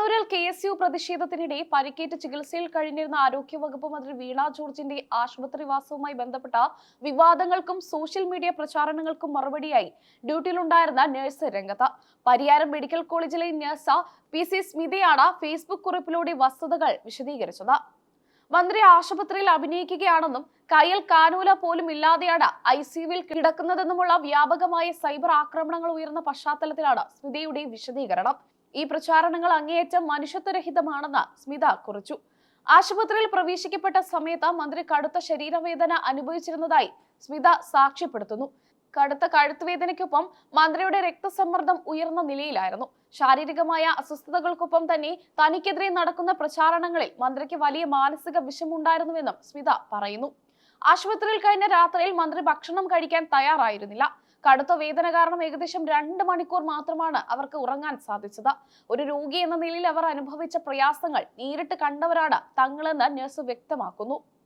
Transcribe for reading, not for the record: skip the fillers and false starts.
കണ്ണൂരിൽ KSU പ്രതിഷേധത്തിനിടെ പരിക്കേറ്റ് ചികിത്സയിൽ കഴിഞ്ഞിരുന്ന ആരോഗ്യവകുപ്പ് മന്ത്രി വീണ ജോർജിന്റെ ആശുപത്രിവാസവുമായി ബന്ധപ്പെട്ട വിവാദങ്ങൾക്കും സോഷ്യൽ മീഡിയ പ്രചാരണങ്ങൾക്കും മറുപടിയായി ഡ്യൂട്ടിയിലുണ്ടായിരുന്ന നഴ്സ് രംഗത്ത്. പരിയാരം മെഡിക്കൽ കോളേജിലെ നഴ്സ് PC സ്മിതയാണ് ഫേസ്ബുക്ക് കുറിപ്പിലൂടെ വസ്തുതകൾ വിശദീകരിച്ചത്. മന്ത്രി ആശുപത്രിയിൽ അഭിനയിക്കുകയാണെന്നും കയ്യിൽ കാനൂല പോലും ഇല്ലാതെയാണ് ICUവിൽ കിടക്കുന്നതെന്നുമുള്ള വ്യാപകമായ സൈബർ ആക്രമണങ്ങൾ ഉയർന്ന പശ്ചാത്തലത്തിലാണ് സ്മിതയുടെ വിശദീകരണം. ഈ പ്രചാരണങ്ങൾ അങ്ങേയറ്റം മനുഷ്യത്വരഹിതമാണെന്ന് സ്മിത കുറിച്ചു. ആശുപത്രിയിൽ പ്രവേശിക്കപ്പെട്ട സമയത്ത് മന്ത്രി കടുത്ത ശരീരവേദന അനുഭവിച്ചിരുന്നതായി സ്മിത സാക്ഷ്യപ്പെടുത്തുന്നു. കടുത്ത കഴുത്തുവേദനയ്ക്കൊപ്പം മന്ത്രിയുടെ രക്തസമ്മർദ്ദം ഉയർന്ന നിലയിലായിരുന്നു. ശാരീരികമായ അസ്വസ്ഥതകൾക്കൊപ്പം തന്നെ തനിക്കെതിരെ നടക്കുന്ന പ്രചാരണങ്ങളിൽ മന്ത്രിക്ക് വലിയ മാനസിക വിഷമുണ്ടായിരുന്നുവെന്നും സ്മിത പറയുന്നു. ആശുപത്രിയിൽ കഴിഞ്ഞ രാത്രിയിൽ മന്ത്രി ഭക്ഷണം കഴിക്കാൻ തയ്യാറായിരുന്നില്ല. കടുത്ത വേദന കാരണം ഏകദേശം 2 മണിക്കൂർ മാത്രമാണ് അവർക്ക് ഉറങ്ങാൻ സാധിച്ചത്. ഒരു രോഗി എന്ന നിലയിൽ അവർ അനുഭവിച്ച പ്രയാസങ്ങൾ നേരിട്ട് കണ്ടവരാണ് തങ്ങളെന്ന് നഴ്സ് വ്യക്തമാക്കുന്നു.